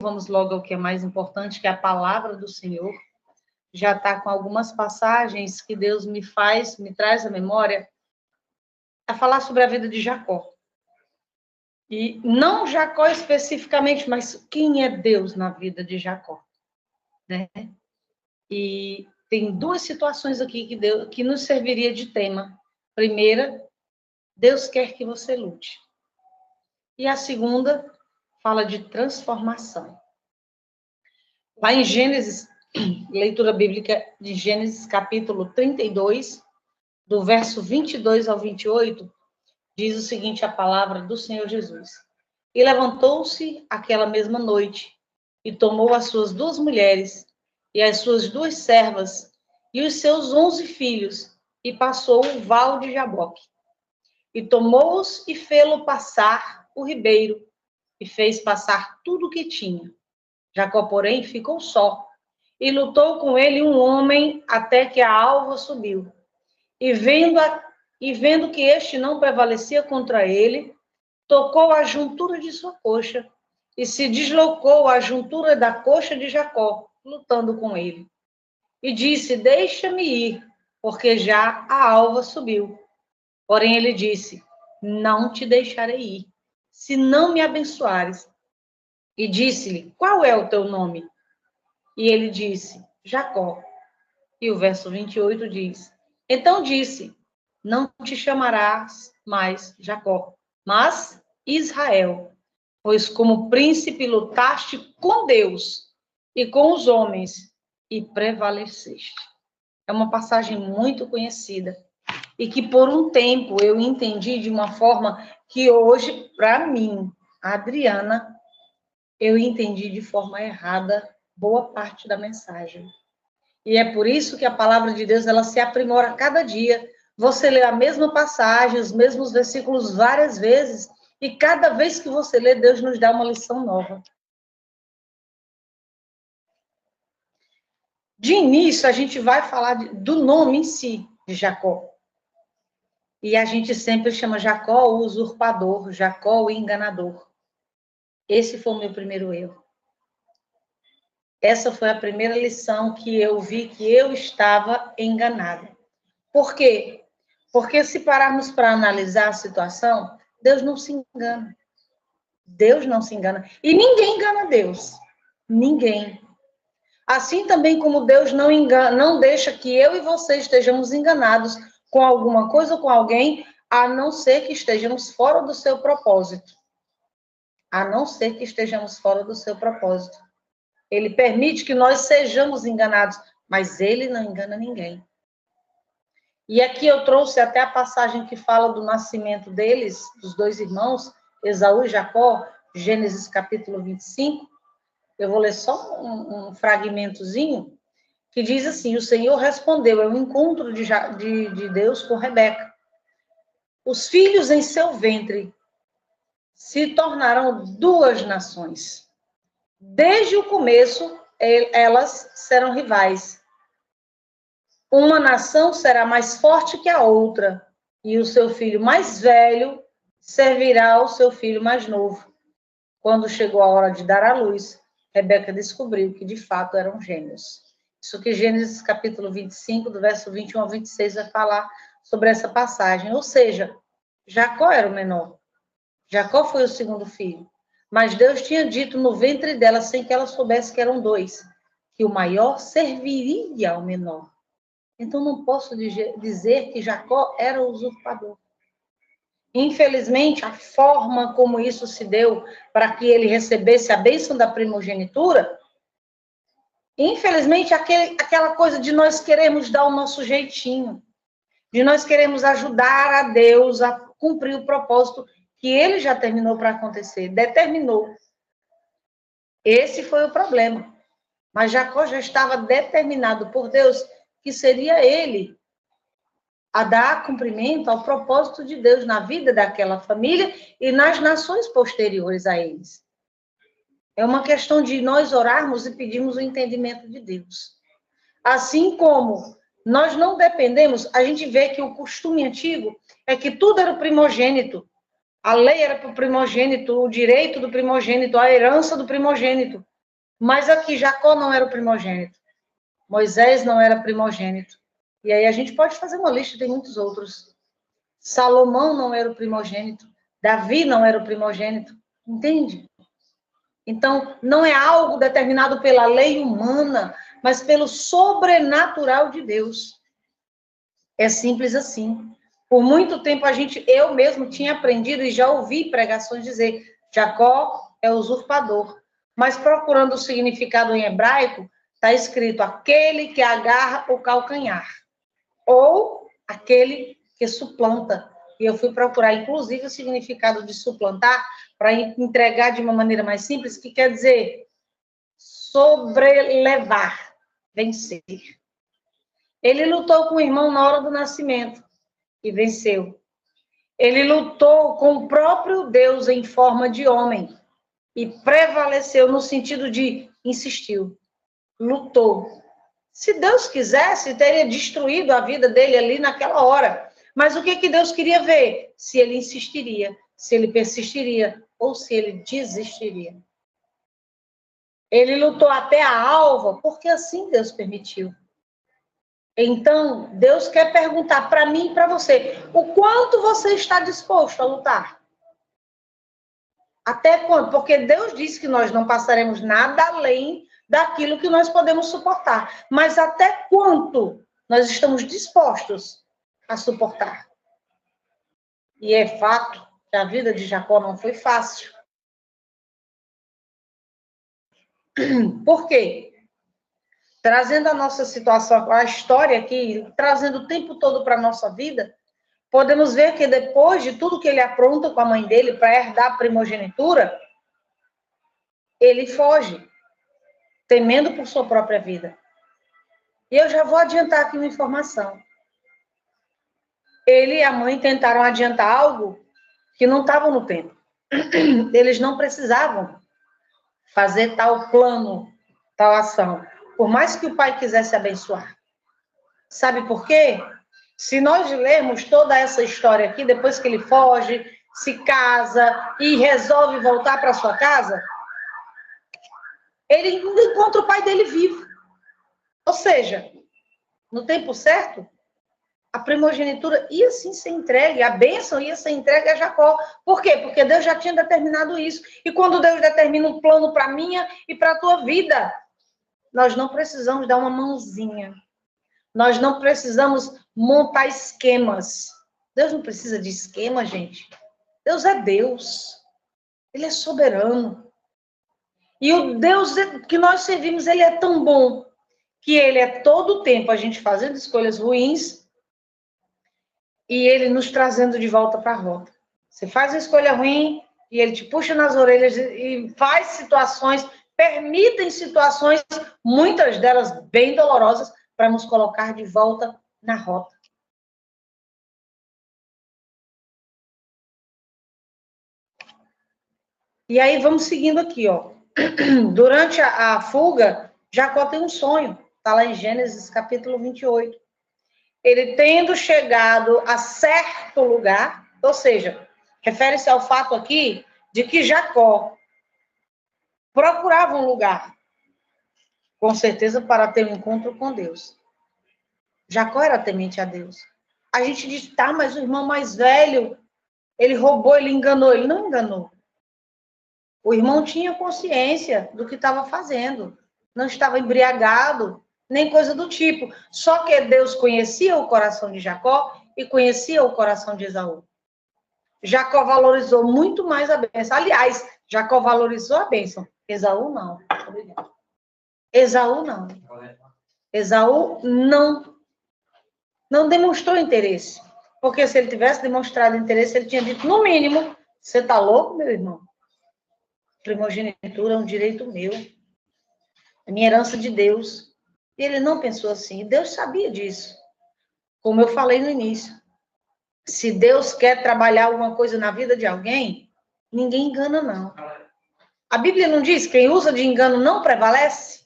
vamos logo ao que é mais importante, que é a palavra do Senhor. Já está com algumas passagens que Deus me traz à memória, a falar sobre a vida de Jacó. E não Jacó especificamente, mas quem é Deus na vida de Jacó, né? E tem duas situações aqui que nos serviria de tema. Primeira, Deus quer que você lute. E a segunda, fala de transformação. Lá em Gênesis, leitura bíblica de Gênesis, capítulo 32, do verso 22 ao 28, diz o seguinte, a palavra do Senhor Jesus. E levantou-se aquela mesma noite, e tomou as suas 2 mulheres, e as suas 2 servas, e os seus 11 filhos, e passou o val de Jaboque. E tomou-os e fê-lo passar o ribeiro, e fez passar tudo o que tinha. Jacó, porém, ficou só, e lutou com ele um homem até que a alva subiu. E vendo que este não prevalecia contra ele, tocou a juntura de sua coxa, e se deslocou a juntura da coxa de Jacó, lutando com ele. E disse, deixa-me ir, porque já a alva subiu. Porém ele disse, não te deixarei ir, se não me abençoares. E disse-lhe, qual é o teu nome? E ele disse, Jacó. E o verso 28 diz, então disse, não te chamarás mais Jacó, mas Israel, pois como príncipe lutaste com Deus e com os homens e prevaleceste. É uma passagem muito conhecida e que por um tempo eu entendi de uma forma que hoje, para mim, Adriana, eu entendi de forma errada boa parte da mensagem. E é por isso que a palavra de Deus, ela se aprimora a cada dia. Você lê a mesma passagem, os mesmos versículos várias vezes, e cada vez que você lê, Deus nos dá uma lição nova. De início, a gente vai falar do nome em si, de Jacó. E a gente sempre chama Jacó o usurpador, Jacó o enganador. Esse foi o meu primeiro erro. Essa foi a primeira lição que eu vi que eu estava enganada. Por quê? Porque se pararmos para analisar a situação, Deus não se engana. Deus não se engana. E ninguém engana Deus. Ninguém. Assim também como Deus não engana, não deixa que eu e você estejamos enganados com alguma coisa ou com alguém, a não ser que estejamos fora do seu propósito. A não ser que estejamos fora do seu propósito. Ele permite que nós sejamos enganados, mas ele não engana ninguém. E aqui eu trouxe até a passagem que fala do nascimento deles, dos 2 irmãos, Esaú e Jacó, Gênesis capítulo 25. Eu vou ler só um fragmentozinho, que diz assim, o Senhor respondeu, é um encontro de Deus com Rebeca. Os filhos em seu ventre se tornaram 2 nações. Desde o começo, elas serão rivais. Uma nação será mais forte que a outra, e o seu filho mais velho servirá ao seu filho mais novo. Quando chegou a hora de dar à luz, Rebeca descobriu que de fato eram gêmeos. Isso que Gênesis capítulo 25, do verso 21 ao 26, vai falar sobre essa passagem. Ou seja, Jacó era o menor. Jacó foi o segundo filho. Mas Deus tinha dito no ventre dela, sem que ela soubesse que eram 2, que o maior serviria ao menor. Então, não posso dizer que Jacó era o usurpador. Infelizmente, a forma como isso se deu para que ele recebesse a bênção da primogenitura, infelizmente, aquela coisa de nós queremos dar o nosso jeitinho, de nós queremos ajudar a Deus a cumprir o propósito que ele já terminou para acontecer, determinou. Esse foi o problema. Mas Jacó já estava determinado por Deus que seria ele a dar cumprimento ao propósito de Deus na vida daquela família e nas nações posteriores a eles. É uma questão de nós orarmos e pedirmos o entendimento de Deus. Assim como nós não dependemos, a gente vê que o costume antigo é que tudo era o primogênito. A lei era para o primogênito, o direito do primogênito, a herança do primogênito. Mas aqui, Jacó não era o primogênito. Moisés não era primogênito. E aí a gente pode fazer uma lista, tem muitos outros. Salomão não era o primogênito. Davi não era o primogênito. Entende? Então, não é algo determinado pela lei humana, mas pelo sobrenatural de Deus. É simples assim. Por muito tempo eu mesmo tinha aprendido e já ouvi pregações dizer, Jacó é usurpador. Mas procurando o significado em hebraico, está escrito aquele que agarra o calcanhar. Ou aquele que suplanta. E eu fui procurar, inclusive, o significado de suplantar, para entregar de uma maneira mais simples, que quer dizer sobrelevar, vencer. Ele lutou com o irmão na hora do nascimento e venceu. Ele lutou com o próprio Deus em forma de homem e prevaleceu no sentido de insistiu, lutou. Se Deus quisesse, teria destruído a vida dele ali naquela hora. Mas o que Deus queria ver? Se ele insistiria, se ele persistiria ou se ele desistiria. Ele lutou até a alva, porque assim Deus permitiu. Então, Deus quer perguntar para mim e para você, o quanto você está disposto a lutar? Até quando? Porque Deus disse que nós não passaremos nada além daquilo que nós podemos suportar. Mas até quanto nós estamos dispostos a suportar? E é fato que a vida de Jacó não foi fácil. Por quê? Trazendo a nossa situação, a história aqui, trazendo o tempo todo para a nossa vida, podemos ver que depois de tudo que ele apronta com a mãe dele para herdar a primogenitura, ele foge, temendo por sua própria vida. E eu já vou adiantar aqui uma informação. Ele e a mãe tentaram adiantar algo que não estava no tempo. Eles não precisavam fazer tal plano, tal ação, por mais que o pai quisesse abençoar. Sabe por quê? Se nós lermos toda essa história aqui, depois que ele foge, se casa e resolve voltar para sua casa, ele ainda encontra o pai dele vivo. Ou seja, no tempo certo, a primogenitura ia sim ser entregue, a bênção ia ser entregue a Jacó. Por quê? Porque Deus já tinha determinado isso. E quando Deus determina um plano para a minha e para a tua vida, nós não precisamos dar uma mãozinha. Nós não precisamos montar esquemas. Deus não precisa de esquema, gente. Deus é Deus. Ele é soberano. E o Deus que nós servimos, ele é tão bom que ele é todo o tempo a gente fazendo escolhas ruins e ele nos trazendo de volta para a rota. Você faz uma escolha ruim e ele te puxa nas orelhas e faz situações, permitem situações, muitas delas bem dolorosas, para nos colocar de volta na rota. E aí vamos seguindo aqui, ó. Durante a fuga, Jacó tem um sonho. Está lá em Gênesis capítulo 28. Ele tendo chegado a certo lugar, ou seja, refere-se ao fato aqui de que Jacó procurava um lugar, com certeza para ter um encontro com Deus. Jacó era temente a Deus. A gente diz, tá, mas o irmão mais velho, ele roubou, ele enganou. Ele não enganou. O irmão tinha consciência do que estava fazendo. Não estava embriagado, nem coisa do tipo. Só que Deus conhecia o coração de Jacó e conhecia o coração de Esaú. Jacó valorizou muito mais a bênção. Aliás, Jacó valorizou a bênção. Esaú não. Esaú não. Esaú não demonstrou interesse. Porque se ele tivesse demonstrado interesse, ele tinha dito, no mínimo, você está louco, meu irmão? Primogenitura é um direito meu. É minha herança de Deus. E ele não pensou assim. Deus sabia disso. Como eu falei no início. Se Deus quer trabalhar alguma coisa na vida de alguém, ninguém engana, não. A Bíblia não diz que quem usa de engano não prevalece?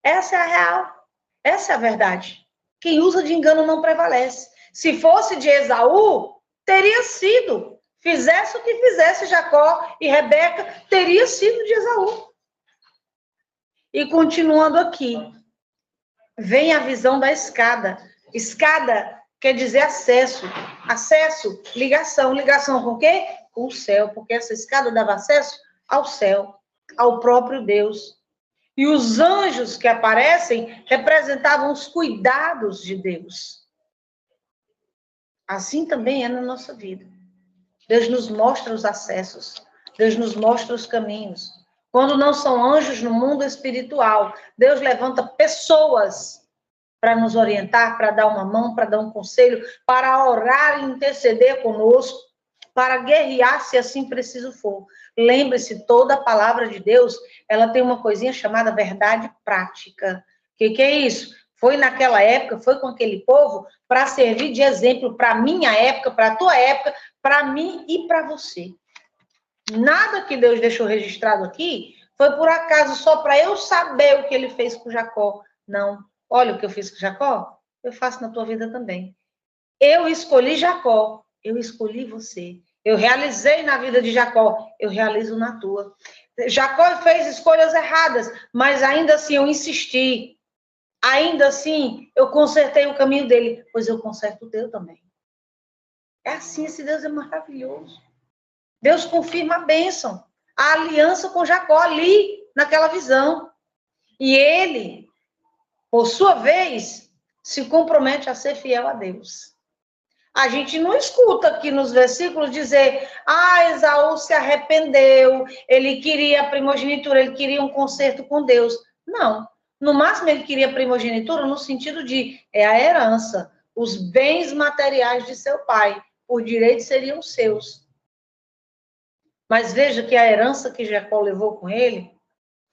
Essa é a real. Essa é a verdade. Quem usa de engano não prevalece. Se fosse de Esaú, teria sido. Fizesse o que fizesse Jacó e Rebeca, teria sido de Esaú. E continuando aqui, vem a visão da escada. Escada quer dizer acesso. Acesso, ligação. Ligação com o quê? Com o céu, porque essa escada dava acesso ao céu, ao próprio Deus. E os anjos que aparecem representavam os cuidados de Deus. Assim também é na nossa vida. Deus nos mostra os acessos. Deus nos mostra os caminhos. Quando não são anjos no mundo espiritual, Deus levanta pessoas para nos orientar, para dar uma mão, para dar um conselho, para orar e interceder conosco, para guerrear se assim preciso for. Lembre-se, toda a palavra de Deus, ela tem uma coisinha chamada verdade prática. O que é isso? Foi naquela época, foi com aquele povo, para servir de exemplo para a minha época, para a tua época, para mim e para você. Nada que Deus deixou registrado aqui foi por acaso só para eu saber o que ele fez com Jacó. Não. Olha o que eu fiz com Jacó, eu faço na tua vida também. Eu escolhi Jacó, eu escolhi você. Eu realizei na vida de Jacó, eu realizo na tua. Jacó fez escolhas erradas, mas ainda assim eu insisti. Ainda assim eu consertei o caminho dele, pois eu conserto o teu também. É assim, esse Deus é maravilhoso. Deus confirma a bênção, a aliança com Jacó ali, naquela visão. E ele, por sua vez, se compromete a ser fiel a Deus. A gente não escuta aqui nos versículos dizer, Esaú se arrependeu, ele queria a primogenitura, ele queria um concerto com Deus. Não. No máximo, ele queria a primogenitura no sentido de, é a herança, os bens materiais de seu pai, por direito seriam seus. Mas veja que a herança que Jacó levou com ele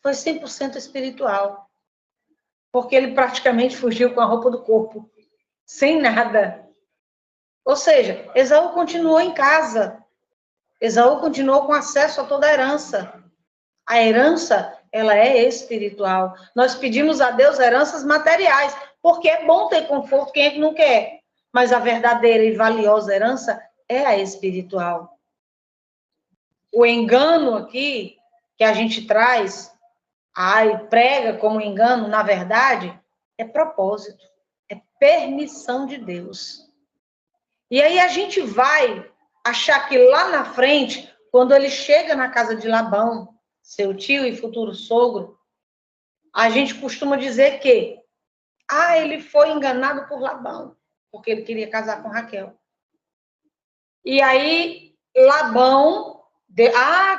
foi 100% espiritual. Porque ele praticamente fugiu com a roupa do corpo, sem nada. Ou seja, Esaú continuou em casa. Esaú continuou com acesso a toda a herança. A herança, ela é espiritual. Nós pedimos a Deus heranças materiais, porque é bom ter conforto, quem é que não quer? Mas a verdadeira e valiosa herança é a espiritual. O engano aqui, que a gente traz, prega como engano, na verdade, é propósito, é permissão de Deus. E aí a gente vai achar que lá na frente, quando ele chega na casa de Labão, seu tio e futuro sogro, a gente costuma dizer que, ele foi enganado por Labão, porque ele queria casar com Raquel. E aí Labão,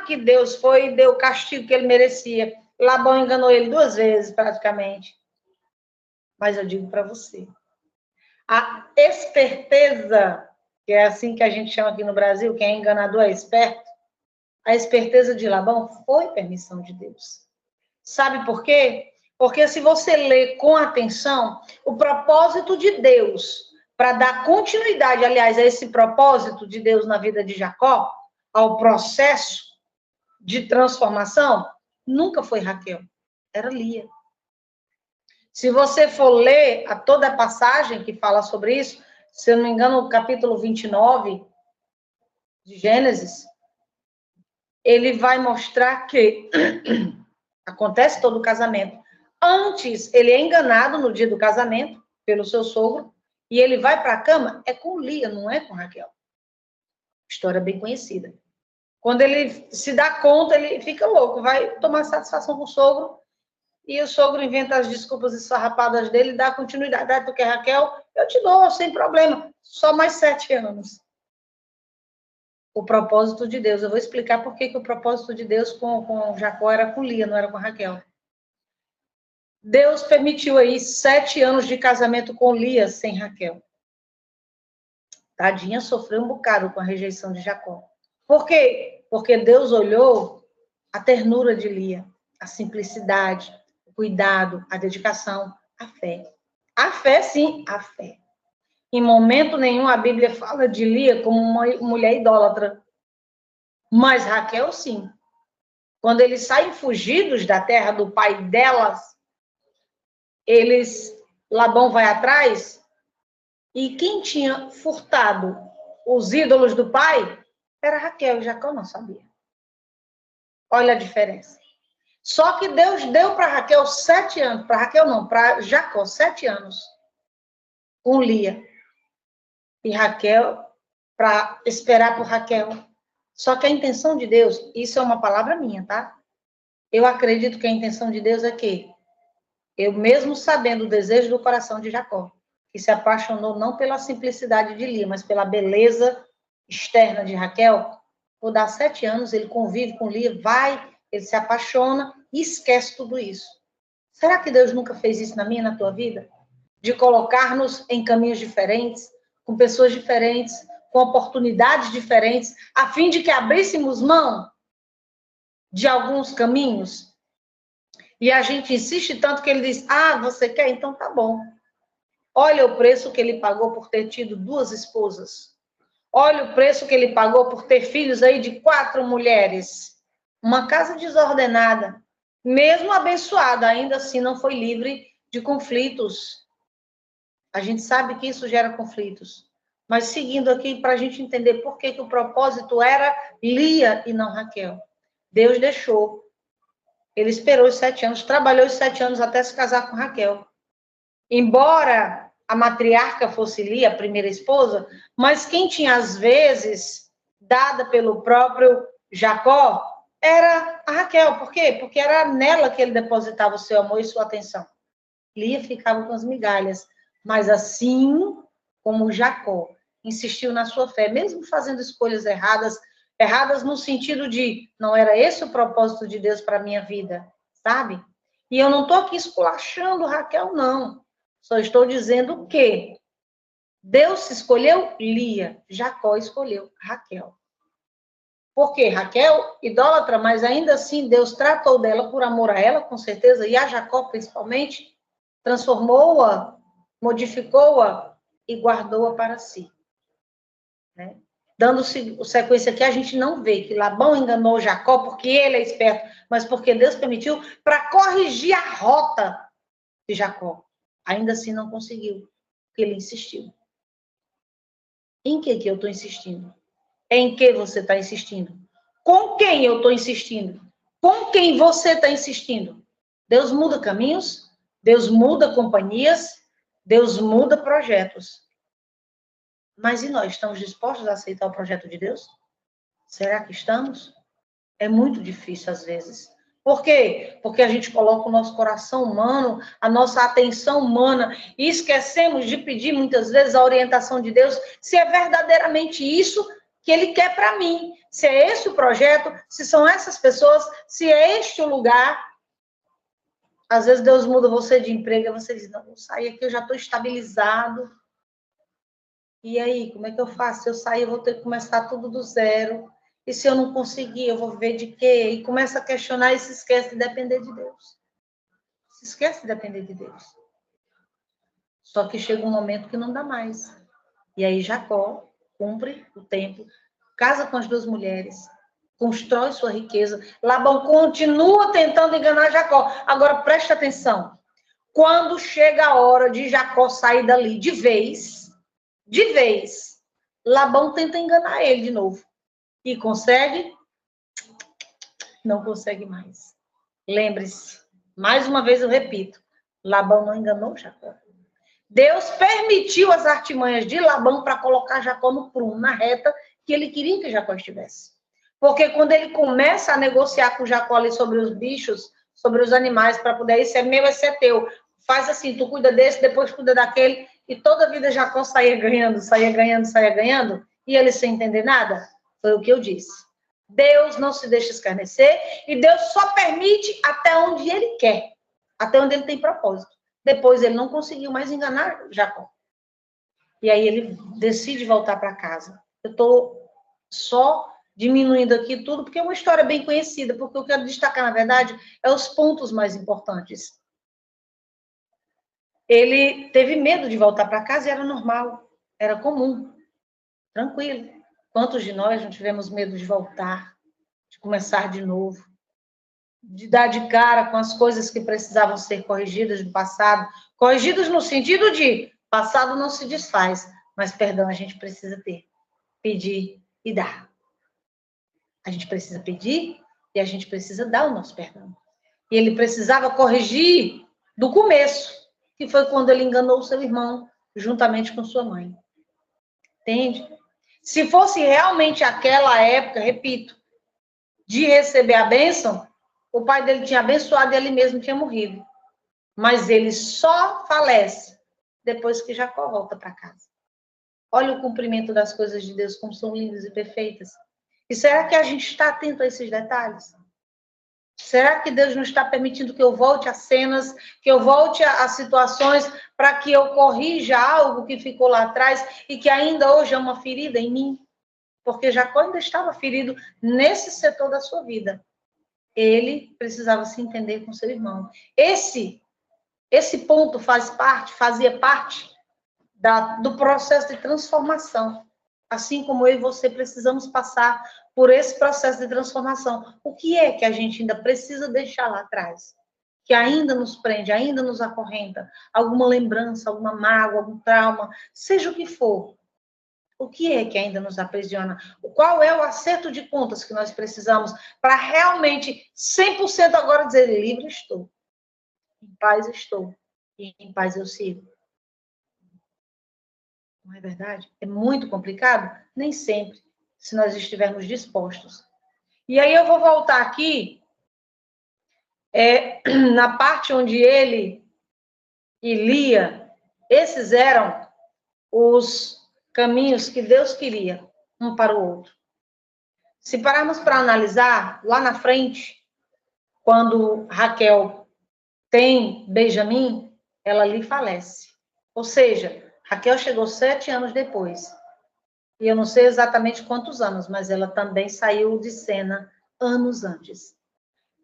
que Deus foi e deu o castigo que ele merecia. Labão enganou ele 2 vezes, praticamente. Mas eu digo para você, a esperteza, que é assim que a gente chama aqui no Brasil, quem é enganador é esperto, a esperteza de Labão foi permissão de Deus. Sabe por quê? Porque se você ler com atenção, o propósito de Deus, para dar continuidade, aliás, a esse propósito de Deus na vida de Jacó, ao processo de transformação, nunca foi Raquel, era Lia. Se você for ler toda a passagem que fala sobre isso, se eu não me engano, no capítulo 29 de Gênesis, ele vai mostrar que acontece todo o casamento. Antes, ele é enganado no dia do casamento pelo seu sogro, e ele vai para a cama, é com Lia, não é com Raquel. História bem conhecida. Quando ele se dá conta, ele fica louco, vai tomar satisfação com o sogro, e o sogro inventa as desculpas esfarrapadas dele, dá continuidade. Tu quer Raquel? Eu te dou, sem problema. Só mais 7 anos. O propósito de Deus. Eu vou explicar por que o propósito de Deus com Jacó era com Lia, não era com Raquel. Deus permitiu aí 7 anos de casamento com Lia sem Raquel. Tadinha sofreu um bocado com a rejeição de Jacó. Por quê? Porque Deus olhou a ternura de Lia, a simplicidade, cuidado, a dedicação, a fé. A fé, sim, a fé. Em momento nenhum a Bíblia fala de Lia como uma mulher idólatra. Mas Raquel, sim. Quando eles saem fugidos da terra do pai delas, Labão vai atrás, e quem tinha furtado os ídolos do pai era Raquel, e Jacó não sabia. Olha a diferença. Só que Deus deu para Raquel 7 anos, para Raquel não, para Jacó 7 anos, com Lia. E Raquel, para esperar por Raquel. Só que a intenção de Deus, isso é uma palavra minha, tá? Eu acredito que a intenção de Deus é que, eu mesmo sabendo o desejo do coração de Jacó, que se apaixonou não pela simplicidade de Lia, mas pela beleza externa de Raquel, por dar 7 anos, ele convive com Lia, ele se apaixona e esquece tudo isso. Será que Deus nunca fez isso na minha e na tua vida? De colocar-nos em caminhos diferentes, com pessoas diferentes, com oportunidades diferentes, a fim de que abríssemos mão de alguns caminhos? E a gente insiste tanto que ele diz, você quer? Então tá bom. Olha o preço que ele pagou por ter tido 2 esposas. Olha o preço que ele pagou por ter filhos aí de 4 mulheres. Uma casa desordenada. Mesmo abençoada, ainda assim não foi livre de conflitos. A gente sabe que isso gera conflitos. Mas seguindo aqui, para a gente entender por que o propósito era Lia e não Raquel. Deus deixou. Ele esperou os 7 anos, trabalhou os 7 anos até se casar com Raquel. Embora a matriarca fosse Lia, a primeira esposa, mas quem tinha, às vezes, dada pelo próprio Jacó, era a Raquel. Por quê? Porque era nela que ele depositava o seu amor e sua atenção. Lia ficava com as migalhas. Mas assim como Jacó insistiu na sua fé, mesmo fazendo escolhas erradas, erradas no sentido de não era esse o propósito de Deus para a minha vida, sabe? E eu não estou aqui esculachando Raquel, não. Só estou dizendo que Deus escolheu Lia, Jacó escolheu Raquel. Por quê? Raquel, idólatra, mas ainda assim Deus tratou dela por amor a ela, com certeza, e a Jacó principalmente, transformou-a, modificou-a e guardou-a para si. Né? Dando sequência aqui, a gente não vê que Labão enganou Jacó porque ele é esperto, mas porque Deus permitiu para corrigir a rota de Jacó. Ainda assim não conseguiu, porque ele insistiu. Em que eu estou insistindo? Em que você está insistindo? Com quem eu estou insistindo? Com quem você está insistindo? Deus muda caminhos, Deus muda companhias, Deus muda projetos. Mas e nós, estamos dispostos a aceitar o projeto de Deus? Será que estamos? É muito difícil às vezes. Por quê? Porque a gente coloca o nosso coração humano, a nossa atenção humana, e esquecemos de pedir muitas vezes a orientação de Deus, se é verdadeiramente isso que Ele quer para mim, se é esse o projeto, se são essas pessoas, se é este o lugar. Às vezes Deus muda você de emprego, e você diz, não, vou sair aqui, eu já estou estabilizado. E aí, como é que eu faço? Se eu sair, eu vou ter que começar tudo do zero. E se eu não conseguir, eu vou viver de quê? E começa a questionar e se esquece de depender de Deus. Se esquece de depender de Deus. Só que chega um momento que não dá mais. E aí Jacó cumpre o tempo, casa com as 2 mulheres, constrói sua riqueza. Labão continua tentando enganar Jacó. Agora, presta atenção. Quando chega a hora de Jacó sair dali de vez, Labão tenta enganar ele de novo. E consegue? Não consegue mais. Lembre-se, mais uma vez eu repito, Labão não enganou Jacó. Deus permitiu as artimanhas de Labão para colocar Jacó no prumo, na reta que ele queria que Jacó estivesse. Porque quando ele começa a negociar com Jacó ali sobre os bichos, sobre os animais, para poder, isso é meu, esse é teu. Faz assim, tu cuida desse, depois cuida daquele, e toda a vida Jacó saía ganhando, e ele sem entender nada. Foi o que eu disse. Deus não se deixa escarnecer, e Deus só permite até onde ele quer, até onde ele tem propósito. Depois ele não conseguiu mais enganar Jacó. E aí ele decide voltar para casa. Eu estou só diminuindo aqui tudo, porque é uma história bem conhecida, porque eu quero destacar, na verdade, é os pontos mais importantes. Ele teve medo de voltar para casa e era normal, era comum, tranquilo. Quantos de nós não tivemos medo de voltar, de começar de novo, de dar de cara com as coisas que precisavam ser corrigidas do passado, corrigidas no sentido de passado não se desfaz, mas perdão a gente precisa ter, pedir e dar. A gente precisa pedir e a gente precisa dar o nosso perdão. E ele precisava corrigir do começo, que foi quando ele enganou o seu irmão, juntamente com sua mãe. Entende? Se fosse realmente aquela época, repito, de receber a bênção, o pai dele tinha abençoado e ele mesmo tinha morrido. Mas ele só falece depois que Jacó volta para casa. Olha o cumprimento das coisas de Deus, como são lindas e perfeitas. E será que a gente está atento a esses detalhes? Será que Deus não está permitindo que eu volte a cenas, que eu volte a situações para que eu corrija algo que ficou lá atrás e que ainda hoje é uma ferida em mim? Porque Jacó ainda estava ferido nesse setor da sua vida. Ele precisava se entender com seu irmão. Esse ponto fazia parte do processo de transformação. Assim como eu e você precisamos passar por esse processo de transformação. O que é que a gente ainda precisa deixar lá atrás? Que ainda nos prende, ainda nos acorrenta? Alguma lembrança, alguma mágoa, algum trauma, seja o que for. O que é que ainda nos aprisiona? Qual é o acerto de contas que nós precisamos para realmente 100% agora dizer: livre estou, em paz estou, e em paz eu sigo? Não é verdade? É muito complicado? Nem sempre, se nós estivermos dispostos. E aí eu vou voltar aqui, na parte onde ele e Lia, esses eram os caminhos que Deus queria, um para o outro. Se pararmos para analisar, lá na frente, quando Raquel tem Benjamim, ela lhe falece. Ou seja, Raquel chegou 7 anos depois. E eu não sei exatamente quantos anos, mas ela também saiu de cena anos antes.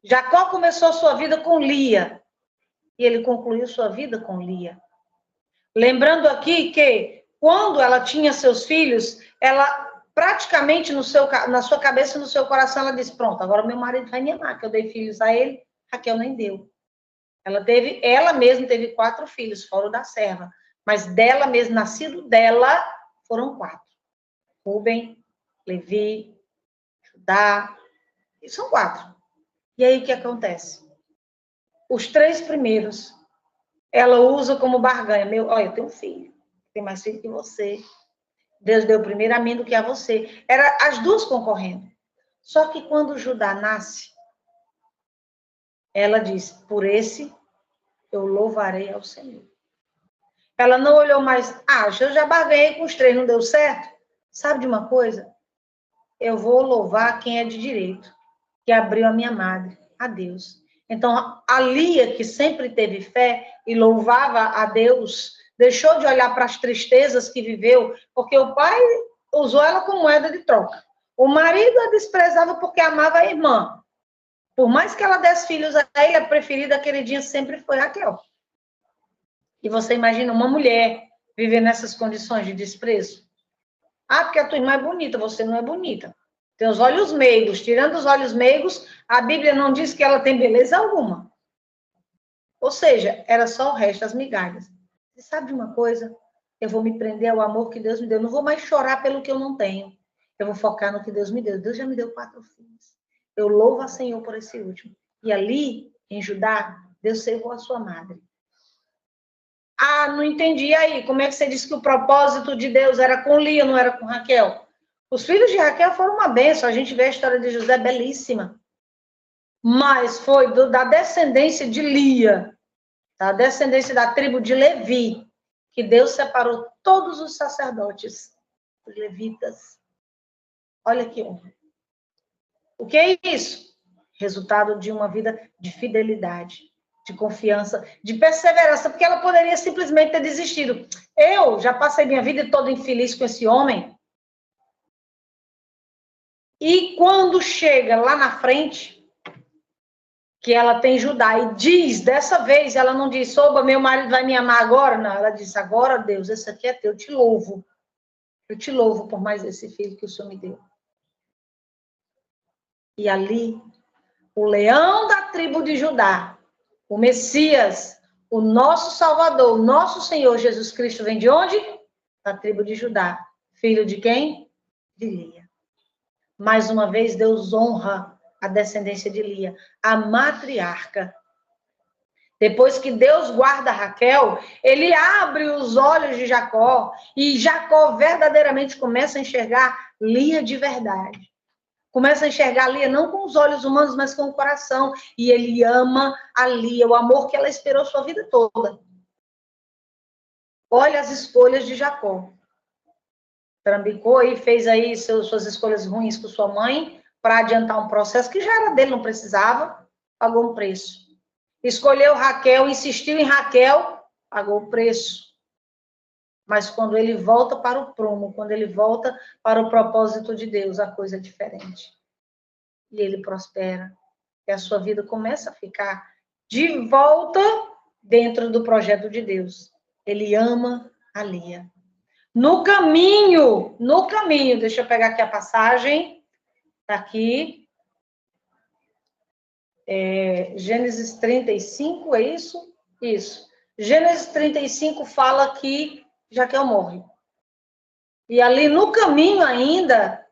Jacó começou sua vida com Lia. E ele concluiu sua vida com Lia. Lembrando aqui que, quando ela tinha seus filhos, ela praticamente na sua cabeça e no seu coração, ela disse: pronto, agora meu marido vai me amar, que eu dei filhos a ele. Raquel nem deu. Ela mesma teve 4 filhos, fora o da serva. Mas dela mesma, nascido dela, foram 4. Rúben, Levi, Judá, e são 4. E aí o que acontece? Os 3 primeiros, ela usa como barganha. Olha, eu tenho um filho, tem mais filho que você. Deus deu primeiro a mim do que a você. Era as 2 concorrendo. Só que quando Judá nasce, ela diz: por esse eu louvarei ao Senhor. Ela não olhou mais: eu já barganhei com os 3, não deu certo? Sabe de uma coisa? Eu vou louvar quem é de direito, que abriu a minha madre, a Deus. Então, a Lia, que sempre teve fé e louvava a Deus, deixou de olhar para as tristezas que viveu, porque o pai usou ela como moeda de troca. O marido a desprezava porque amava a irmã. Por mais que ela desse filhos a ele, a preferida aquele dia sempre foi Raquel. E você imagina uma mulher viver nessas condições de desprezo? Porque a tua irmã é bonita, você não é bonita. Tem os olhos meigos. Tirando os olhos meigos, a Bíblia não diz que ela tem beleza alguma. Ou seja, era só o resto, as migalhas. Você sabe de uma coisa? Eu vou me prender ao amor que Deus me deu. Não vou mais chorar pelo que eu não tenho. Eu vou focar no que Deus me deu. Deus já me deu 4 filhos. Eu louvo a Senhor por esse último. E ali, em Judá, Deus servou a sua madre. Não entendi. E aí, como é que você disse que o propósito de Deus era com Lia, não era com Raquel? Os filhos de Raquel foram uma bênção. A gente vê a história de José belíssima. Mas foi da descendência de Lia, da descendência da tribo de Levi, que Deus separou todos os sacerdotes, os levitas. Olha que honra. O que é isso? Resultado de uma vida de fidelidade, de confiança, de perseverança, porque ela poderia simplesmente ter desistido. Eu já passei minha vida toda infeliz com esse homem. E quando chega lá na frente, que ela tem Judá, e diz, dessa vez, ela não diz: oba, meu marido vai me amar agora. Não, ela diz: agora, Deus, esse aqui é teu, eu te louvo. Eu te louvo por mais esse filho que o Senhor me deu. E ali, o leão da tribo de Judá, o Messias, o nosso Salvador, o nosso Senhor Jesus Cristo, vem de onde? Da tribo de Judá. Filho de quem? De Lia. Mais uma vez, Deus honra a descendência de Lia, a matriarca Depois que Deus guarda Raquel, ele abre os olhos de Jacó e Jacó verdadeiramente começa a enxergar Lia de verdade. Começa a enxergar a Lia não com os olhos humanos, mas com o coração. E ele ama a Lia, o amor que ela esperou sua vida toda. Olha as escolhas de Jacó. Trambicou e fez aí suas escolhas ruins com sua mãe para adiantar um processo que já era dele, não precisava, pagou um preço. Escolheu Raquel, insistiu em Raquel, pagou o preço. Mas quando ele volta para o prumo, quando ele volta para o propósito de Deus, a coisa é diferente. E ele prospera. E a sua vida começa a ficar de volta dentro do projeto de Deus. Ele ama a Lia. No caminho, deixa eu pegar aqui a passagem, tá aqui. Gênesis 35, é isso? Isso. Gênesis 35 fala que Raquel morre. E ali no caminho ainda,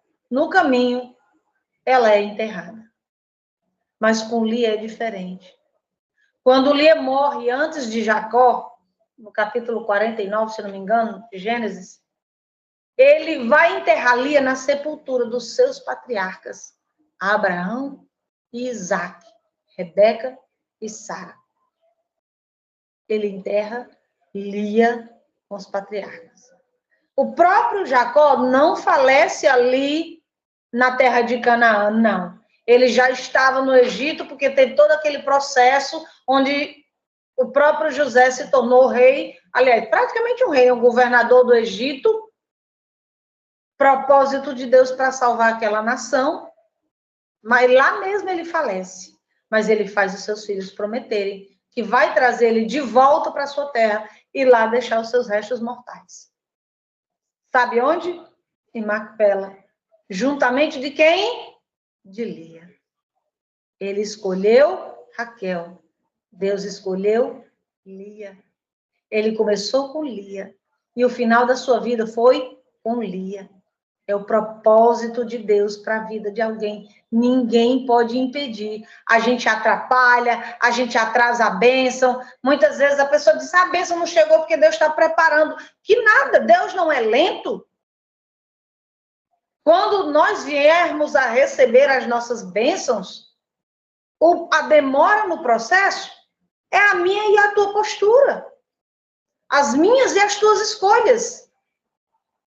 ela é enterrada. Mas com Lia é diferente. Quando Lia morre antes de Jacó, no capítulo 49, se não me engano, de Gênesis, ele vai enterrar Lia na sepultura dos seus patriarcas, Abraão e Isaac, Rebeca e Sara. Ele enterra Lia com os patriarcas. O próprio Jacó não falece ali na terra de Canaã, não. Ele já estava no Egito, porque teve todo aquele processo onde o próprio José se tornou rei, aliás, praticamente um rei, um governador do Egito, propósito de Deus para salvar aquela nação, mas lá mesmo ele falece. Mas ele faz os seus filhos prometerem que vai trazer ele de volta para a sua terra e lá deixar os seus restos mortais. Sabe onde? Em Macpela. Juntamente de quem? De Lia. Ele escolheu Raquel. Deus escolheu Lia. Ele começou com Lia. E o final da sua vida foi com Lia. É o propósito de Deus para a vida de alguém. Ninguém pode impedir. A gente atrapalha, a gente atrasa a bênção. Muitas vezes a pessoa diz, a bênção não chegou porque Deus está preparando. Que nada, Deus não é lento. Quando nós viermos a receber as nossas bênçãos, a demora no processo é a minha e a tua postura. As minhas e as tuas escolhas.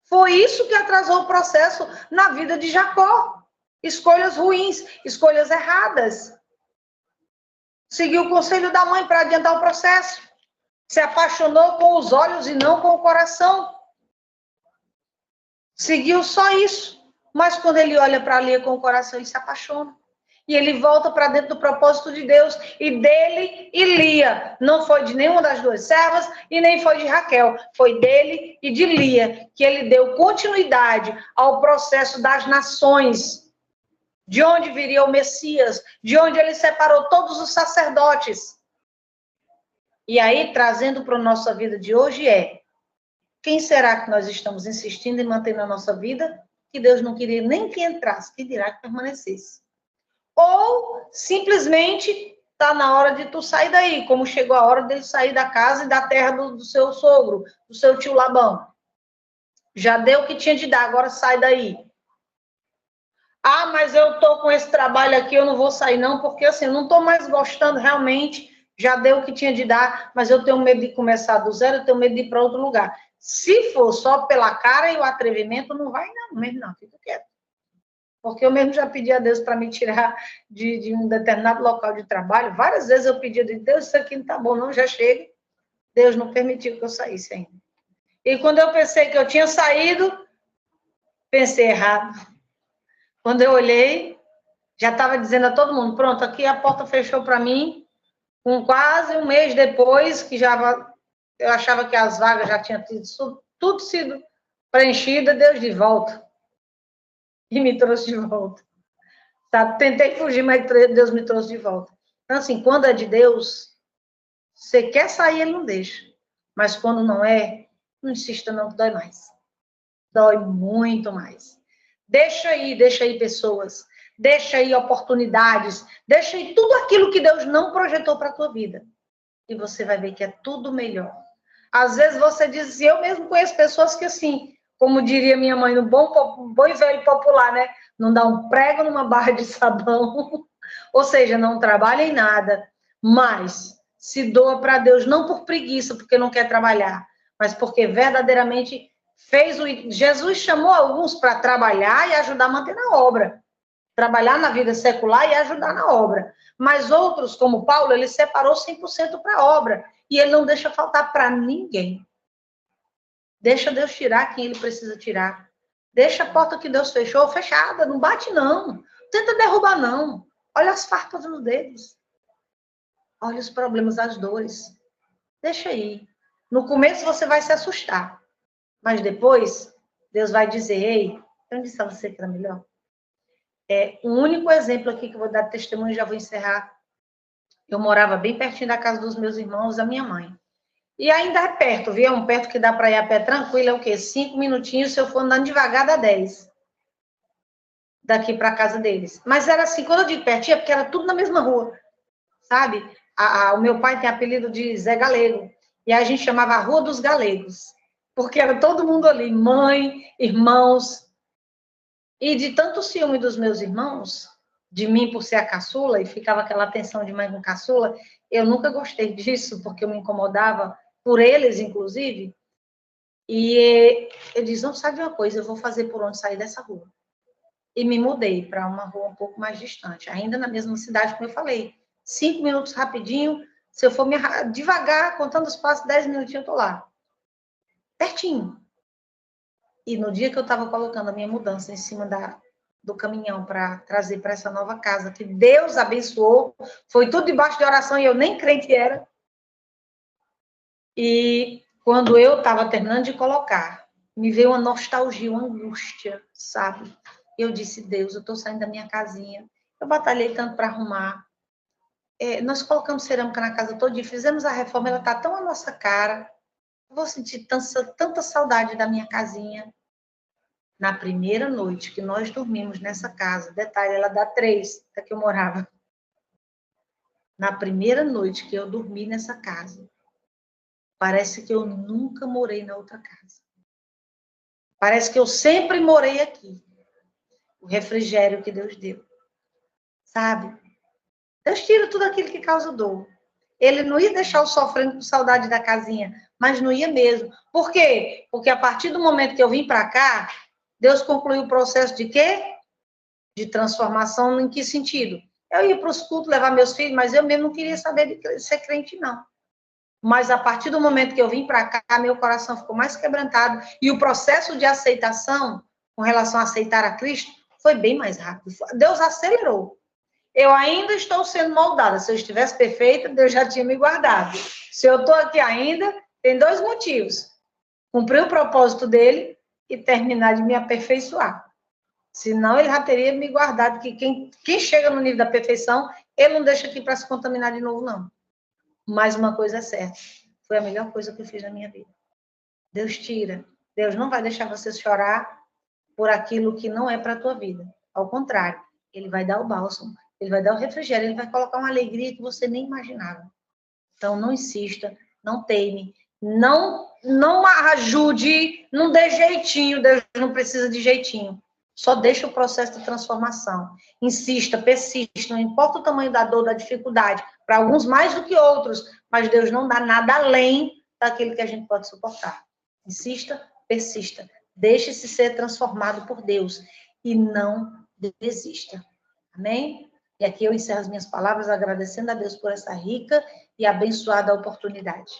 Foi isso que atrasou o processo na vida de Jacó. Escolhas ruins, escolhas erradas. Seguiu o conselho da mãe para adiantar o processo. Se apaixonou com os olhos e não com o coração. Seguiu só isso. Mas quando ele olha para Lia com o coração, ele se apaixona. E ele volta para dentro do propósito de Deus. E dele e Lia. Não foi de nenhuma das duas servas e nem foi de Raquel. Foi dele e de Lia que ele deu continuidade ao processo das nações. De onde viria o Messias. De onde ele separou todos os sacerdotes. E aí, trazendo para a nossa vida de hoje quem será que nós estamos insistindo em manter na nossa vida? Que Deus não queria nem que entrasse, que dirá que permanecesse. Ou, simplesmente, está na hora de tu sair daí, como chegou a hora dele sair da casa e da terra do seu sogro, do seu tio Labão. Já deu o que tinha de dar, agora sai daí. Ah, mas eu estou com esse trabalho aqui, eu não vou sair não, porque assim, eu não estou mais gostando realmente, já deu o que tinha de dar, mas eu tenho medo de começar do zero, eu tenho medo de ir para outro lugar. Se for só pela cara e o atrevimento, não vai não, mesmo não, fica quieto. Porque eu mesmo já pedi a Deus para me tirar de um determinado local de trabalho. Várias vezes eu pedi a Deus, isso aqui não está bom não, já chega. Deus não permitiu que eu saísse ainda. E quando eu pensei que eu tinha saído, pensei errado. Quando eu olhei, já estava dizendo a todo mundo, pronto, aqui a porta fechou para mim, com quase um mês depois, que eu achava que as vagas já tinham tudo sido preenchida, Deus de volta. E me trouxe de volta. Tá? Tentei fugir, mas Deus me trouxe de volta. Então, assim, quando é de Deus, você quer sair, ele não deixa. Mas quando não é, não insista não, que dói mais. Dói muito mais. Deixa aí pessoas. Deixa aí oportunidades. Deixa aí tudo aquilo que Deus não projetou para a tua vida. e você vai ver que é tudo melhor. Às vezes você diz assim, eu mesmo conheço pessoas que assim, como diria minha mãe, no bom e velho popular, né? Não dá um prego numa barra de sabão, ou seja, não trabalha em nada, mas se doa para Deus, não por preguiça, porque não quer trabalhar, mas porque verdadeiramente fez o... Jesus chamou alguns para trabalhar e ajudar a manter na obra, trabalhar na vida secular e ajudar na obra. Mas outros, como Paulo, ele separou 100% para a obra, e ele não deixa faltar para ninguém. Deixa Deus tirar quem ele precisa tirar. Deixa a porta que Deus fechou fechada, não bate não. Tenta derrubar não. Olha as farpas nos dedos. Olha os problemas, as dores. Deixa aí. No começo você vai se assustar, mas depois Deus vai dizer, ei, eu disse a você que era melhor. Um único exemplo aqui que eu vou dar testemunho e já vou encerrar. Eu morava bem pertinho da casa dos meus irmãos, da minha mãe. E ainda é perto, viu? É um perto que dá para ir a pé tranquilo, é o quê? 5 minutinhos, se eu for andando devagar, dá 10. Daqui para a casa deles. Mas era assim, quando eu digo pertinho, é porque era tudo na mesma rua, sabe? O meu pai tem apelido de Zé Galego. E a gente chamava a Rua dos Galegos. Porque era todo mundo ali, mãe, irmãos. E de tanto ciúme dos meus irmãos, de mim por ser a caçula, e ficava aquela tensão de mãe com caçula, eu nunca gostei disso, porque eu me incomodava por eles, inclusive. E eu disse, não, sabe uma coisa, eu vou fazer por onde sair dessa rua. E me mudei para uma rua um pouco mais distante, ainda na mesma cidade, como eu falei. 5 minutos rapidinho, se eu for devagar, contando os passos, 10 minutinhos eu estou lá. Pertinho. E no dia que eu estava colocando a minha mudança em cima do caminhão para trazer para essa nova casa, que Deus abençoou, foi tudo debaixo de oração e eu nem crente era. E quando eu estava terminando de colocar, me veio uma nostalgia, uma angústia, sabe? Eu disse, Deus, eu estou saindo da minha casinha. Eu batalhei tanto para arrumar. Nós colocamos cerâmica na casa toda, fizemos a reforma, ela está tão à nossa cara. Eu vou sentir tanta saudade da minha casinha. Na primeira noite que nós dormimos nessa casa, detalhe, ela dá 3 da que eu morava. Na primeira noite que eu dormi nessa casa, parece que eu nunca morei na outra casa. Parece que eu sempre morei aqui. O refrigério que Deus deu. Sabe? Deus tira tudo aquilo que causa dor. Ele não ia deixar eu sofrendo com saudade da casinha, mas não ia mesmo. Por quê? Porque a partir do momento que eu vim para cá, Deus concluiu o processo de quê? De transformação em que sentido? Eu ia para os cultos levar meus filhos, mas eu mesmo não queria saber de ser crente, não. Mas a partir do momento que eu vim para cá, meu coração ficou mais quebrantado e o processo de aceitação, com relação a aceitar a Cristo, foi bem mais rápido. Deus acelerou. Eu ainda estou sendo moldada. Se eu estivesse perfeita, Deus já tinha me guardado. Se eu estou aqui ainda, tem 2 motivos. Cumprir o propósito dele e terminar de me aperfeiçoar. Senão, ele já teria me guardado, que quem chega no nível da perfeição, ele não deixa aqui para se contaminar de novo, não. Mas uma coisa é certa, foi a melhor coisa que eu fiz na minha vida. Deus tira. Deus não vai deixar você chorar por aquilo que não é para a tua vida. Ao contrário, ele vai dar o bálsamo, ele vai dar o refrigério, ele vai colocar uma alegria que você nem imaginava. Então, não insista, não teime, não ajude, não dê jeitinho, Deus não precisa de jeitinho. Só deixa o processo de transformação. Insista, persista, não importa o tamanho da dor, da dificuldade, para alguns mais do que outros, mas Deus não dá nada além daquilo que a gente pode suportar. Insista, persista, deixe-se ser transformado por Deus e não desista. Amém? E aqui eu encerro as minhas palavras agradecendo a Deus por essa rica e abençoada oportunidade.